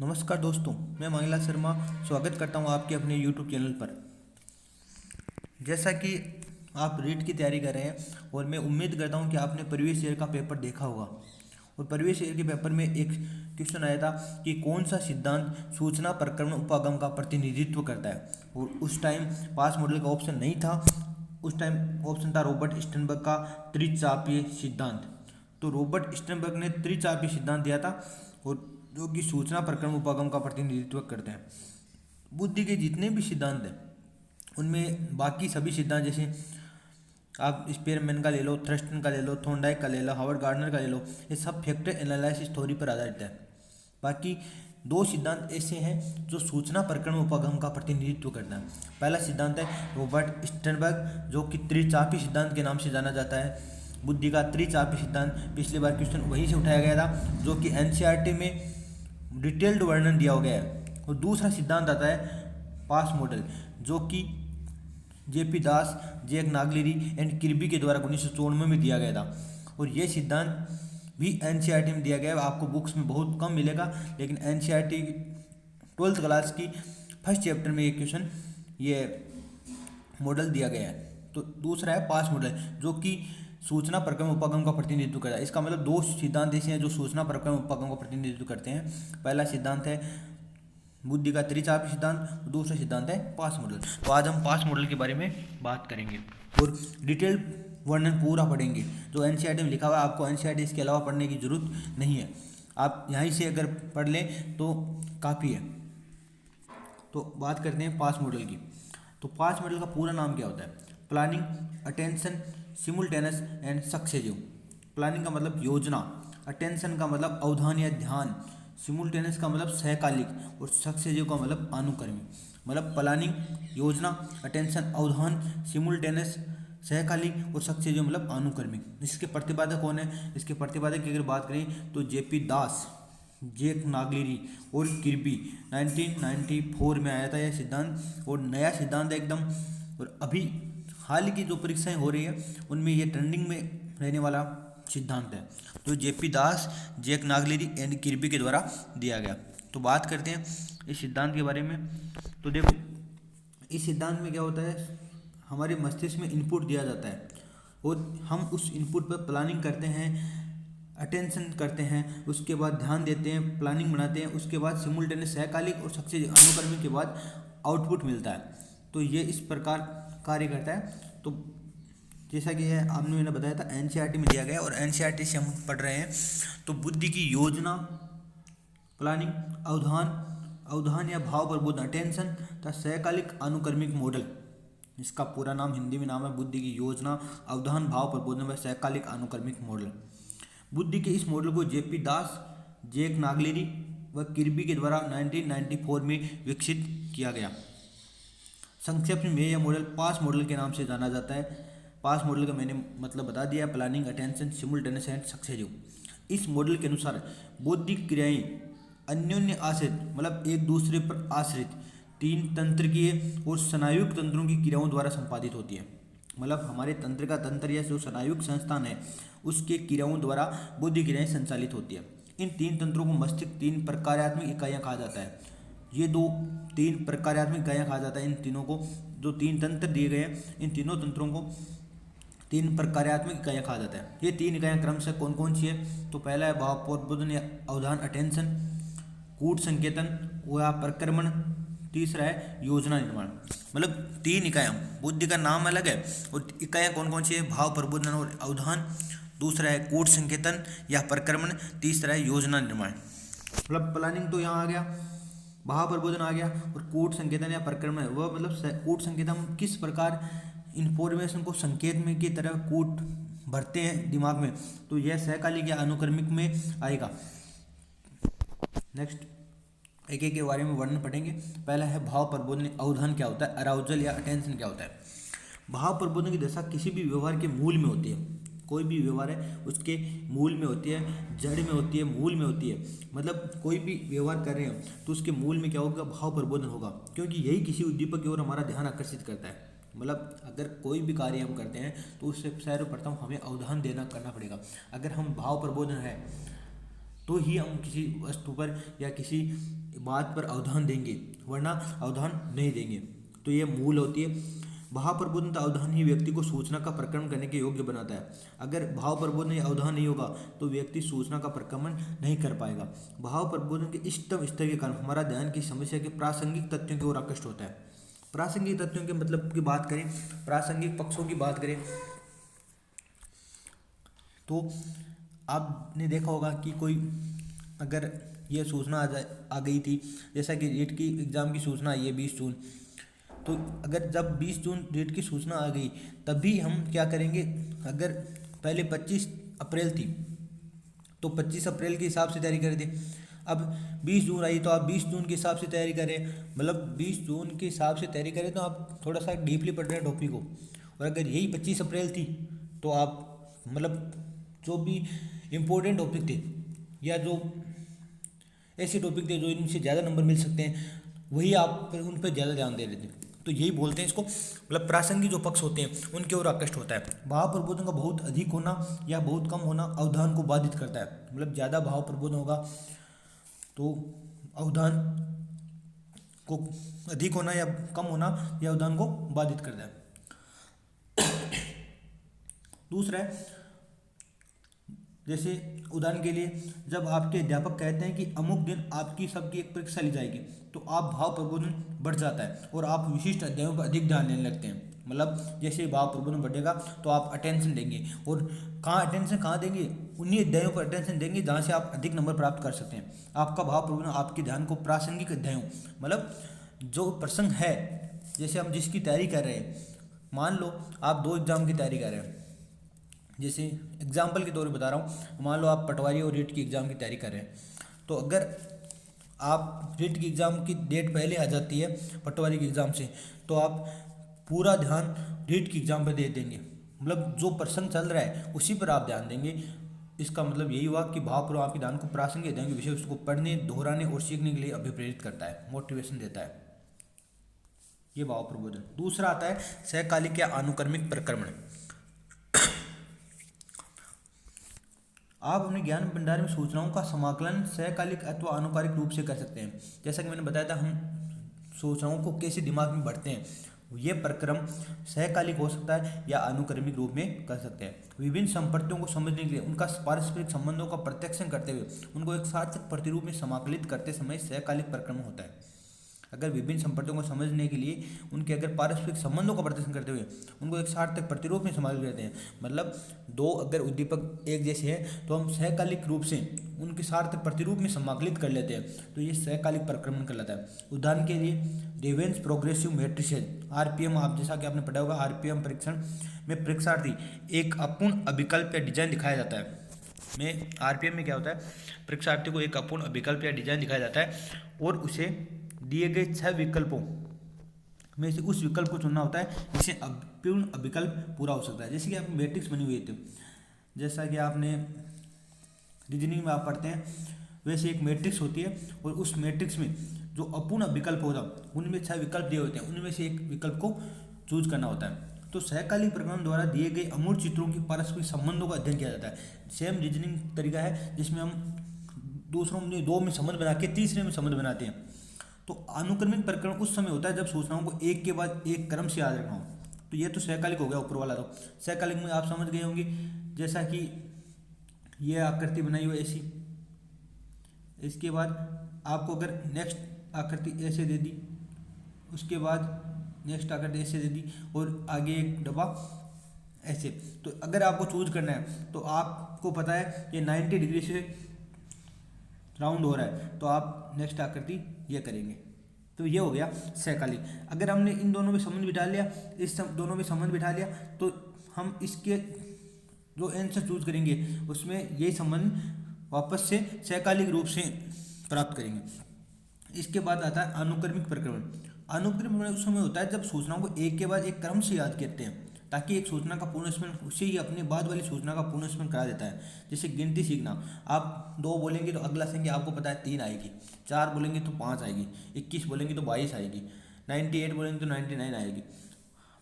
नमस्कार दोस्तों, मैं मंगला शर्मा स्वागत करता हूं आपके अपने यूट्यूब चैनल पर। जैसा कि आप रीट की तैयारी कर रहे हैं और मैं उम्मीद करता हूं कि आपने प्रीवियस ईयर का पेपर देखा होगा। और प्रीवियस ईयर के पेपर में एक क्वेश्चन आया था कि कौन सा सिद्धांत सूचना प्रक्रमण उपागम का प्रतिनिधित्व करता है। और उस टाइम पास मॉडल का ऑप्शन नहीं था, उस टाइम ऑप्शन था रॉबर्ट स्टर्नबर्ग का त्रिचापीय सिद्धांत। तो रॉबर्ट स्टर्नबर्ग ने त्रिचापीय सिद्धांत दिया था और जो कि सूचना प्रक्रमण उपागम का प्रतिनिधित्व करते हैं। बुद्धि के जितने भी सिद्धांत हैं उनमें बाकी सभी सिद्धांत, जैसे आप स्पेयरमैन का ले लो, थ्रस्टन का ले लो, थॉर्नडाइक का ले लो, हार्वर्ड गार्डनर का ले लो, ये सब फैक्टर एनालिसिस थ्योरी पर आधारित है। बाकी दो सिद्धांत ऐसे हैं जो सूचना प्रक्रमण उपागम का प्रतिनिधित्व करता है। पहला सिद्धांत है रॉबर्ट स्टर्नबर्ग, जो कि त्रिचापी सिद्धांत के नाम से जाना जाता है। बुद्धि का त्रिचापी सिद्धांत, पिछली बार क्वेश्चन वहीं से उठाया गया था, जो कि एनसीईआरटी में डिटेल्ड वर्णन दिया गया है। और दूसरा सिद्धांत आता है पास मॉडल, जो कि J P Das, Jack Naglieri and Kirby के द्वारा 1994 में दिया गया था। और ये सिद्धांत भी एनसीईआरटी में दिया गया है। आपको बुक्स में बहुत कम मिलेगा, लेकिन एनसीईआरटी 12th क्लास की फर्स्ट चैप्टर में ये क्वेश्चन, ये मॉडल दिया गया है। तो दूसरा है पास मॉडल, जो कि सूचना प्रक्रमण उपागम का प्रतिनिधित्व करता है। इसका मतलब दो सिद्धांत ऐसे हैं जो सूचना प्रक्रमण उपागम का प्रतिनिधित्व करते हैं। पहला सिद्धांत है बुद्धि का त्रिचापी सिद्धांत, दूसरा सिद्धांत है पास मॉडल। तो आज हम पास मॉडल के बारे में बात करेंगे और डिटेल वर्णन पूरा पढ़ेंगे। जो एनसीईआरटी में लिखा हुआ है, आपको एनसीईआरटी इसके अलावा पढ़ने की जरूरत नहीं है, आप यहीं से अगर पढ़ लें तो काफ़ी है। तो बात करते हैं पास मॉडल की। तो पास मॉडल का पूरा नाम क्या होता है? Planning, attention, simultaneous and successive. Planning का मतलब योजना, अटेंशन का मतलब अवधान या ध्यान, सिमुल्टेनियस का मतलब सहकालिक और सक्सेसिव का मतलब अनुक्रमिक। मतलब प्लानिंग, योजना, अटेंशन, अवधान, सिमुल्टेनियस, सहकालिक और सक्सेसिव मतलब अनुक्रमिक। इसके प्रतिपादक कौन है? इसके प्रतिपादक की अगर बात करें तो जेपी दास, जैक नागलिरी और किर्बी। 1994 में आया था यह सिद्धांत और नया सिद्धांत है एकदम। और अभी हाल की जो परीक्षाएं हो रही है उनमें ये ट्रेंडिंग में रहने वाला सिद्धांत है, जो J P Das, Jack Naglieri and Kirby के द्वारा दिया गया। तो बात करते हैं इस सिद्धांत के बारे में। तो देखो, इस सिद्धांत में क्या होता है, हमारे मस्तिष्क में इनपुट दिया जाता है और हम उस इनपुट पर प्लानिंग करते हैं, अटेंशन करते हैं, उसके बाद ध्यान देते हैं, प्लानिंग बनाते हैं, उसके बाद सिमुल्टेनियस सहकालिक और सक्सेसिव अनुक्रमिक के बाद आउटपुट मिलता है। तो ये इस प्रकार कार्य करता है। तो जैसा कि है आपने मैंने बताया था एनसीईआरटी में दिया गया और एनसीईआरटी से हम पढ़ रहे हैं। तो बुद्धि की योजना, प्लानिंग, अवधान या भाव प्रबोधन, अटेंशन तथा सहकालिक अनुक्रमिक मॉडल। इसका पूरा नाम हिंदी में नाम है बुद्धि की योजना, अवधान, भाव प्रबोधन व सहकालिक अनुक्रमिक मॉडल। बुद्धि के इस मॉडल को जेपी दास, जैक नागलिरी व किर्बी के द्वारा 1994 में विकसित किया गया। संक्षेप में यह मॉडल पास मॉडल के नाम से जाना जाता है। पास मॉडल का मैंने मतलब बता दिया, planning, attention, simultaneous and successive. इस मॉडल के अनुसार बौद्धिक क्रियाएं अन्योन्य आश्रित, मतलब एक दूसरे पर आश्रित, तीन तंत्रिकीय और स्नायुक तंत्रों की क्रियाओं द्वारा संपादित होती है। मतलब हमारे तंत्र का तंत्र या जो स्नायुक संस्थान है उसके क्रियाओं द्वारा बौद्धिक क्रियाएं संचालित होती है। इन तीन तंत्रों को मस्तिष्क तीन प्रकार्यात्मक इकाइयाँ कहा जाता है। ये दो तीन प्रकार्यात्मक इकाइयाँ कहा जाता है। इन तीनों को, जो तीन तंत्र दिए गए हैं, इन तीनों तंत्रों को तीन प्रकार्यात्मक इकाइयाँ कहा जाता है। ये तीन इकाइयाँ क्रमशः कौन कौन सी है? तो पहला है भाव प्रबोधन या अवधान, अटेंशन, कूट संकेतन या प्रक्रमण, तीसरा है योजना निर्माण। मतलब तीन इकाइयाँ, बुद्धि का नाम अलग है और इकाइयाँ कौन कौन सी है? भाव प्रबोधन और अवधान, दूसरा है कूट संकेतन या प्रक्रमण, तीसरा है योजना निर्माण। मतलब प्लानिंग तो यहाँ आ गया, भाव प्रबोधन आ गया और कूट संकेतन या प्रक्रमण, वह मतलब कूट संकेतन हम किस प्रकार इंफॉर्मेशन को संकेत में की तरह कूट भरते हैं दिमाग में, तो यह सहकालिक या अनुक्रमिक में आएगा। नेक्स्ट एक एक के बारे में वर्णन पढ़ेंगे। पहला है भाव प्रबोधन, अवधान क्या होता है, अराउजल या अटेंशन क्या होता है। भाव प्रबोधन की दशा किसी भी व्यवहार के मूल में होती है। कोई भी व्यवहार है उसके मूल में होती है, जड़ में होती है, मूल में होती है। मतलब कोई भी व्यवहार कर रहे हैं तो उसके मूल में क्या होगा? भाव प्रबोधन होगा, क्योंकि यही किसी उद्दीपक की ओर हमारा ध्यान आकर्षित करता है। मतलब अगर कोई भी कार्य हम करते हैं तो उससे सर्वप्रथम हमें अवधान देना करना पड़ेगा। अगर हम भाव प्रबोधन है तो ही हम किसी वस्तु पर या किसी बात पर अवधान देंगे, वरना अवधान नहीं देंगे। तो ये मूल होती है। भाव प्रबोधन अवधान ही व्यक्ति को सूचना का प्रक्रमण करने के योग्य बनाता है। अगर भाव प्रबोधन या अवधान नहीं होगा तो व्यक्ति सूचना का प्रक्रमण नहीं कर पाएगा। भाव प्रबोधन के इष्टतम स्तर के कारण हमारा ध्यान की समस्या के प्रासंगिक तथ्यों की ओर आकृष्ट होता है। प्रासंगिक तथ्यों के मतलब की बात करें, प्रासंगिक पक्षों की बात करें, तो आपने देखा होगा कि कोई अगर ये सूचना आ गई थी, जैसा कि रीट की एग्ज़ाम की सूचना आई है 20 जून, तो अगर जब 20 जून डेट की सूचना आ गई तभी हम क्या करेंगे, अगर पहले 25 अप्रैल थी तो 25 अप्रैल के हिसाब से तैयारी कर दी। अब 20 जून आई तो आप 20 जून के हिसाब से तैयारी करें, मतलब 20 जून के हिसाब से तैयारी करें तो आप थोड़ा सा डीपली पढ़ रहे हैं टॉपिक को। और अगर यही 25 अप्रैल थी तो आप मतलब जो भी इम्पोर्टेंट टॉपिक थे या जो ऐसे टॉपिक थे जो इनसे ज़्यादा नंबर मिल सकते हैं, वही आप उन पर ज़्यादा ध्यान दे रहे थे। तो यही बोलते हैं इसको, मतलब प्रासंगिक जो पक्ष होते हैं उनकी ओर आकृष्ट होता है। भाव प्रबोधन का बहुत अधिक होना या बहुत कम होना अवधान को बाधित करता है। मतलब ज़्यादा भाव प्रबोधन होगा तो अवधान को अधिक होना या कम होना यह अवधान को बाधित करता है। दूसरा है, जैसे उदाहरण के लिए जब आपके अध्यापक कहते हैं कि अमुक दिन आपकी सबकी एक परीक्षा ली जाएगी तो आप भाव प्रबोधन बढ़ जाता है और आप विशिष्ट अध्यायों पर अधिक ध्यान देने लगते हैं। मतलब जैसे भाव प्रबोधन बढ़ेगा तो आप अटेंशन देंगे, और कहाँ देंगे, उन्हीं अध्यायों पर अटेंशन देंगे जहाँ से आप अधिक नंबर प्राप्त कर सकते हैं। आपका भाव प्रबोधन आपके ध्यान को प्रासंगिक अध्यायों, मतलब जो प्रसंग है, जैसे हम जिसकी तैयारी कर रहे हैं, मान लो आप 2 एग्जाम की तैयारी कर रहे हैं, जैसे एग्जाम्पल के तौर पर बता रहा हूँ, मान लो आप पटवारी और रीट की एग्ज़ाम की तैयारी कर रहे हैं, तो अगर आप रीट की एग्ज़ाम की डेट पहले आ जाती है पटवारी की एग्ज़ाम से, तो आप पूरा ध्यान रीट की एग्ज़ाम पर दे देंगे, मतलब जो प्रसंग चल रहा है उसी पर आप ध्यान देंगे। इसका मतलब यही हुआ कि भाव प्रबोधन आपके ध्यान को प्रासंगिक अध्ययन के विषय उसको पढ़ने, दोहराने और सीखने के लिए अभिप्रेरित करता है, मोटिवेशन देता है। ये भाव प्रबोधन। दूसरा आता है सहकालिक या अनुक्रमिक प्रक्रमण। आप अपने ज्ञान भंडार में सूचनाओं का समाकलन सहकालिक अथवा अनुकालिक रूप से कर सकते हैं। जैसा कि मैंने बताया था, हम सूचनाओं को कैसे दिमाग में बढ़ते हैं, ये प्रक्रम सहकालिक हो सकता है या अनुक्रमिक रूप में कर सकते हैं। विभिन्न संपत्तियों को समझने के लिए उनका पारस्परिक संबंधों का प्रत्यक्षण करते हुए उनको एक सार्थक प्रतिरूप में समाकलित करते समय सहकालिक प्रक्रम होता है। अगर विभिन्न संपत्तियों को समझने के लिए उनके अगर पारस्परिक संबंधों का प्रदर्शन करते हुए उनको एक सार्थक प्रतिरूप में समाकलित करते हैं, मतलब 2 अगर उद्दीपक एक जैसे हैं तो हम सहकालिक रूप से उनके सार्थक प्रतिरूप में समाकलित कर लेते हैं, तो ये सहकालिक प्रक्रमण कहलाता है। उदाहरण के लिए रेवेंस प्रोग्रेसिव मैट्रिसेज आरपीएम, आप जैसा कि आपने पढ़ा होगा, आरपीएम परीक्षण में परीक्षार्थी एक अपूर्ण अभिकल्प या डिजाइन दिखाया जाता है। में आरपीएम में क्या होता है, परीक्षार्थी को एक अपूर्ण अभिकल्प या डिजाइन दिखाया जाता है और उसे दिए गए 6 विकल्पों में से उस विकल्प को चुनना होता है जिससे अपूर्ण अभिकल्प पूरा हो सकता है। जैसे कि आप मैट्रिक्स बनी हुई थी, जैसा कि आपने रीजनिंग में आप पढ़ते हैं, वैसे एक मैट्रिक्स होती है और उस मैट्रिक्स में जो अपूर्ण विकल्प होता है उनमें 6 विकल्प दिए होते हैं, उनमें से एक विकल्प को चूज करना होता है। तो सहकालिक प्रक्रमण द्वारा दिए गए अमूर्त चित्रों के पारस्परिक संबंधों का अध्ययन किया जाता है। सेम रीजनिंग तरीका है जिसमें हम दूसरों में 2 में संबंध बना के तीसरे में संबंध बनाते हैं। तो अनुक्रमिक प्रक्रमण उस समय होता है जब सूचनाओं को एक के बाद एक क्रम से याद रखना हो। तो ये तो सहकालिक हो गया ऊपर वाला। तो सहकालिक में आप समझ गए होंगे, जैसा कि ये आकृति बनाई हुई ऐसी, इसके बाद आपको अगर नेक्स्ट आकृति ऐसे दे दी, उसके बाद नेक्स्ट आकृति ऐसे दे दी और आगे एक डब्बा ऐसे, तो अगर आपको चूज करना है तो आपको पता है ये 90 डिग्री से राउंड हो रहा है, तो आप नेक्स्ट आकृति ये करेंगे। तो ये हो गया सहकालिक। अगर हमने इन दोनों में संबंध बिठा लिया, दोनों में संबंध बिठा लिया, तो हम इसके जो आंसर चूज करेंगे उसमें यही संबंध वापस से सहकालिक रूप से प्राप्त करेंगे। इसके बाद आता है अनुक्रमिक प्रक्रमण। अनुक्रमिक प्रक्रमण उस समय होता है जब सूचनाओं को एक के बाद एक क्रम से याद करते हैं ताकि एक सूचना का पुनर्स्मरण उसे ही अपने बाद वाली सूचना का पुनर्स्मरण करा देता है। जैसे गिनती सीखना, आप 2 बोलेंगे तो अगला संख्या आपको पता है 3 आएगी, 4 बोलेंगे तो 5 आएगी, 21 बोलेंगे तो 22 आएगी, 98 बोलेंगे तो 99 आएगी।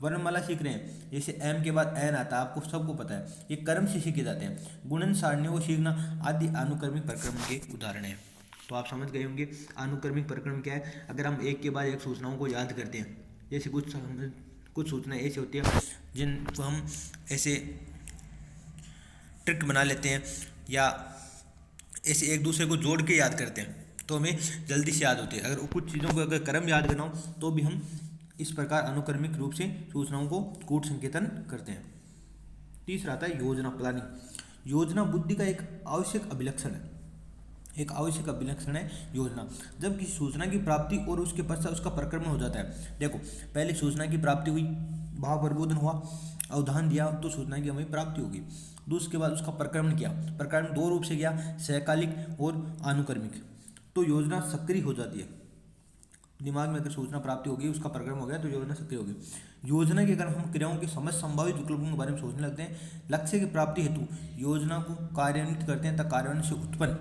वर्णमाला सीख रहे हैं, जैसे एम के बाद एन आता है, आपको सबको पता है, ये कर्म से सीखे जाते हैं। गुणन सारणियों को सीखना आदि अनुक्रमिक प्रक्रम के उदाहरण हैं। तो आप समझ गए होंगे अनुक्रमिक प्रक्रम क्या है। अगर हम एक के बाद एक सूचनाओं को याद करते हैं, जैसे कुछ सूचनाएं ऐसी होती है जिनको हम ऐसे ट्रिक बना लेते हैं या ऐसे एक दूसरे को जोड़ के याद करते हैं, तो हमें जल्दी से याद होती है। अगर कुछ चीज़ों को अगर क्रम याद करना हो तो भी हम इस प्रकार अनुक्रमिक रूप से सूचनाओं को कूट संकेतन करते हैं। तीसरा आता है योजना, प्लानिंग। योजना बुद्धि का एक आवश्यक अभिलक्षण है, एक आवश्यक अभिलक्षण है योजना। जब किसी सूचना की प्राप्ति और उसके पश्चात उसका प्रक्रमण हो जाता है। देखो, पहले सूचना की प्राप्ति हुई, भाव प्रबोधन हुआ, अवधान दिया, तो सूचना की हमें प्राप्ति होगी। उसके बाद उसका प्रक्रमण किया, प्रक्रमण दो रूप से किया, सहकालिक और अनुक्रमिक। तो योजना सक्रिय हो जाती है। दिमाग में अगर सूचना प्राप्ति होगी, उसका प्रक्रमण हो गया, तो योजना सक्रिय होगी। योजना की अगर हम क्रियाओं के समस्त संभावित विकल्पों के बारे में सोचने लगते हैं, लक्ष्य की प्राप्ति हेतु योजना को कार्यान्वित करते हैं, तब कार्यान्वयन से उत्पन्न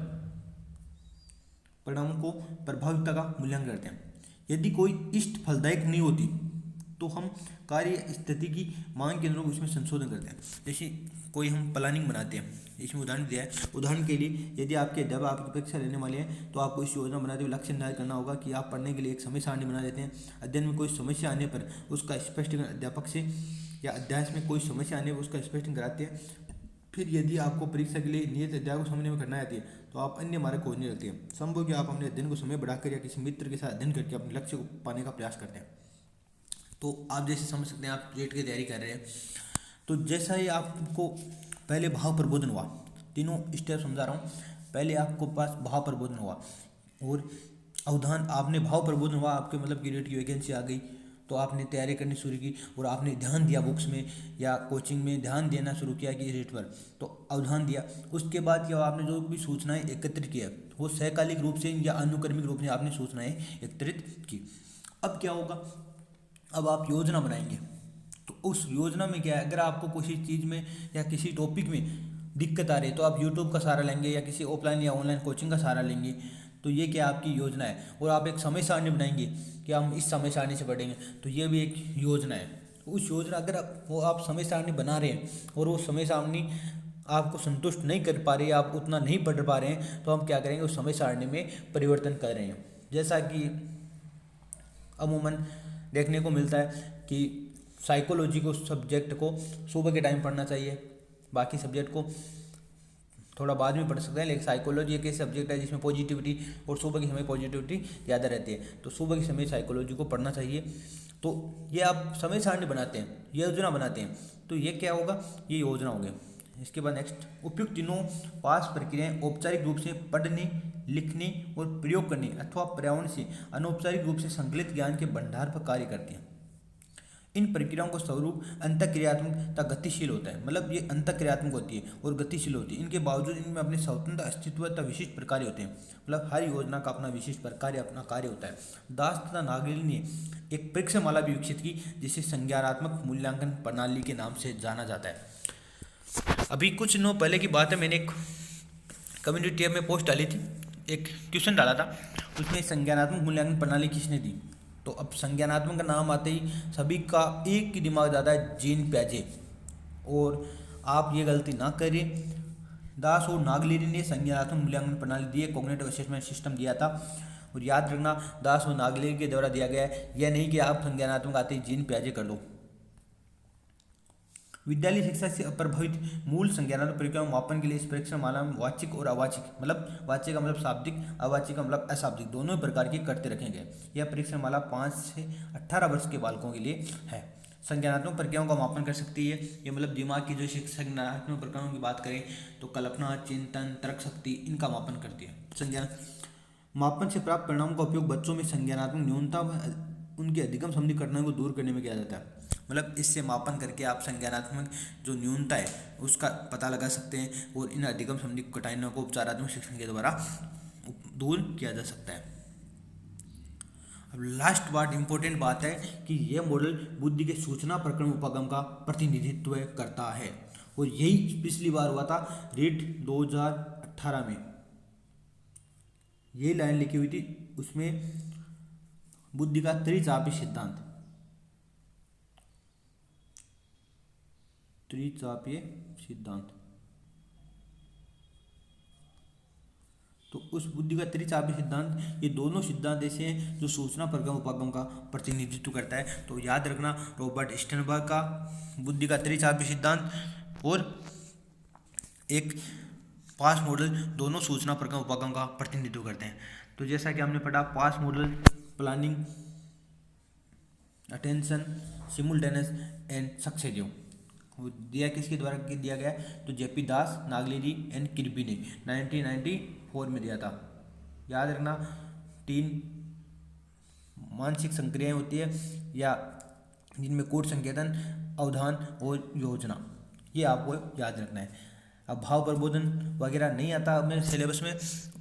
परिणामों को प्रभावितता का मूल्यांकन करते हैं। यदि कोई इष्ट फलदायक नहीं होती तो हम कार्य स्थिति की मांग के अनुरूप उसमें संशोधन करते हैं। जैसे कोई हम प्लानिंग बनाते हैं, इसमें उदाहरण दिया है। उदाहरण के लिए, यदि आपके जब आपकी परीक्षा लेने वाले हैं तो आपको इस योजना बनाते हुए लक्ष्य निर्धारित करना होगा कि आप पढ़ने के लिए एक समय सारणी बना देते हैं। अध्ययन में कोई समस्या आने पर उसका स्पष्टीकरण अध्यापक से, या अध्याय में कोई समस्या आने पर उसका स्पष्टीकरण कराते हैं। फिर यदि आपको परीक्षा के लिए नियत अध्याय को समझने में करना आती है तो आप अन्य मार्ग खोजने लगते हैं। संभव कि आप अपने अध्ययन को समय बढ़ाकर या किसी मित्र के साथ अध्ययन करके अपने लक्ष्य को पाने का प्रयास करते हैं। तो आप जैसे समझ सकते हैं, आप जेट की तैयारी कर रहे हैं, तो जैसा ही आपको पहले भाव प्रबोधन हुआ, तीनों स्टेप समझा रहा हूँ। पहले आपको पास भाव प्रबोधन हुआ और अवधान, आपने भाव प्रबोधन हुआ, आपके मतलब की रेट की वैकेंसी आ गई, तो आपने तैयारी करनी शुरू की और आपने ध्यान दिया बुक्स में या कोचिंग में ध्यान देना शुरू किया कि रेट पर, तो अवधान दिया। उसके बाद क्या, आपने जो भी सूचनाएं एकत्रित किया वो सहकालिक रूप से या अनुक्रमिक रूप से आपने सूचनाएं एकत्रित की। अब क्या होगा, अब आप योजना बनाएंगे। तो उस योजना में क्या है, अगर आपको किसी चीज़ में या किसी टॉपिक में दिक्कत आ रही है तो आप यूट्यूब का सहारा लेंगे या किसी ऑफलाइन या ऑनलाइन कोचिंग का सहारा लेंगे। तो ये क्या आपकी योजना है। और आप एक समय सारणी बनाएंगे कि हम इस समय सारणी से पढ़ेंगे, तो ये भी एक योजना है। उस योजना, अगर आप समय सारणी बना रहे हैं और वो समय सारणी आपको संतुष्ट नहीं कर पा रही है, आप उतना नहीं पढ़ पा रहे हैं, तो हम क्या करेंगे, उस समय सारणी में परिवर्तन कर रहे हैं। जैसा कि अमूमन देखने को मिलता है कि साइकोलॉजी को सब्जेक्ट को सुबह के टाइम पढ़ना चाहिए, बाकी सब्जेक्ट को थोड़ा बाद में पढ़ सकते हैं, लेकिन साइकोलॉजी एक ऐसा सब्जेक्ट है जिसमें पॉजिटिविटी और सुबह के समय पॉजिटिविटी ज़्यादा रहती है, तो सुबह के समय साइकोलॉजी को पढ़ना चाहिए। तो ये आप समय सारणी बनाते हैं, योजना बनाते हैं, तो ये क्या होगा, ये योजना हो गई। इसके बाद नेक्स्ट, उपयुक्त तीनों पास प्रक्रियाएं औपचारिक रूप से पढ़ने, लिखने और प्रयोग करने अथवा पर्यावरण से अनौपचारिक रूप से संकलित ज्ञान के भंडार पर कार्य करती हैं। इन प्रक्रियाओं का स्वरूप अंतःक्रियात्मक तथा गतिशील होता है, मतलब ये अंतःक्रियात्मक होती है और गतिशील होती है। इनके बावजूद इनमें अपने स्वतंत्र अस्तित्व तथा विशिष्ट प्रकार होते हैं, मतलब हर योजना का अपना विशिष्ट प्रकार, अपना कार्य होता है। दास तथा नागेल ने एक परीक्षामाला भी विकसित की जिसे संज्ञानात्मक मूल्यांकन प्रणाली के नाम से जाना जाता है। अभी कुछ दिनों पहले की बात है, मैंने एक कम्युनिटी टैब में पोस्ट डाली थी, एक क्वेश्चन डाला था, उसमें संज्ञानात्मक मूल्यांकन प्रणाली किसने दी। तो अब संज्ञानात्मक का नाम आते ही सभी का एक ही दिमाग जाता है, जीन प्याजे। और आप ये गलती ना करें, दास और नागलेरी ने संज्ञानात्मक मूल्यांकन प्रणाली दी है, कॉग्निटिव असेसमेंट सिस्टम दिया था। और याद रखना, दास और नागलेरी के द्वारा दिया गया है, यह नहीं कि आप संज्ञानात्मक आते ही जीन प्याजे कर लो। विद्यालय शिक्षा से अप्रभावित मूल संज्ञानात्मक प्रक्रियाओं मापन के लिए इस परीक्षामाला में वाचिक और अवाचिक, मतलब वाचिक का मतलब शाब्दिक, अवाचिक का मतलब अशाब्दिक, दोनों प्रकार के करते रखे गए। यह परीक्षामाला 5 से 18 वर्ष के बालकों के लिए है। संज्ञानात्मक प्रक्रियाओं का मापन कर सकती है, ये मतलब दिमाग की जो संज्ञानात्मक प्रक्रियाओं की बात करें तो कल्पना, चिंतन, तर्क शक्ति, इनका मापन करती है। संज्ञान मापन से प्राप्त परिणामों का उपयोग बच्चों में संज्ञानात्मक न्यूनता व उनकी अधिगम संबंधी कठिनाइयों को दूर करने में किया जाता है। मतलब इससे मापन करके आप संज्ञानात्मक जो न्यूनता है उसका पता लगा सकते हैं और इन अधिगम संबंधी कठिनाइयों को उपचारात्मक शिक्षण के द्वारा दूर किया जा सकता है। अब लास्ट बात, इंपॉर्टेंट बात है कि यह मॉडल बुद्धि के सूचना प्रक्रम उपागम का प्रतिनिधित्व करता है। और यही पिछली बार हुआ था रीट 2018 में, यही लाइन लिखी हुई थी उसमें, बुद्धि का त्रिचापी सिद्धांत। त्रिचापीय सिद्धांत। तो उस बुद्धि का त्रिचापीय सिद्धांत, ये दोनों सिद्धांत ऐसे हैं जो सूचना प्रगम उपागम का प्रतिनिधित्व करता है। तो याद रखना, रॉबर्ट स्टर्नबर्ग का बुद्धि का त्रिचापीय सिद्धांत और एक पास मॉडल दोनों सूचना प्रगम उपागम का प्रतिनिधित्व करते हैं। तो जैसा कि हमने पढ़ा, PASS model planning, attention, simultaneous and successive दिया किसके द्वारा दिया गया? तो जेपी दास, नागलेरी एंड किर्बी ने 1994 में दिया था। याद रखना, 3 मानसिक संक्रियाएं होती है या जिनमें कोड संकेतन, अवधान और योजना, ये आपको याद रखना है। अब भाव प्रबोधन वगैरह नहीं आता मेरे सिलेबस में,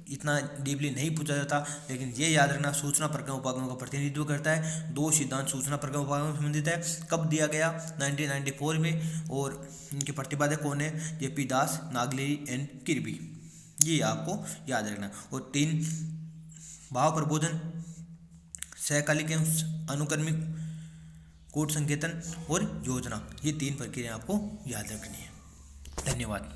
इतना डीपली नहीं पूछा जाता, लेकिन ये याद रखना सूचना प्रगम उपागम का प्रतिनिधित्व करता है। 2 सिद्धांत सूचना प्रगम उपागम से संबंधित है। कब दिया गया? 1994 में। और इनके प्रतिपादक कौन है? जेपी दास, नागलेरी एंड किर्बी, ये आपको याद रखना। और 3 भाव प्रबोधन, सहकालिक एवं अनुक्रमिक, कोड संकेतन और योजना, ये 3 प्रक्रिया आपको याद रखनी है। धन्यवाद।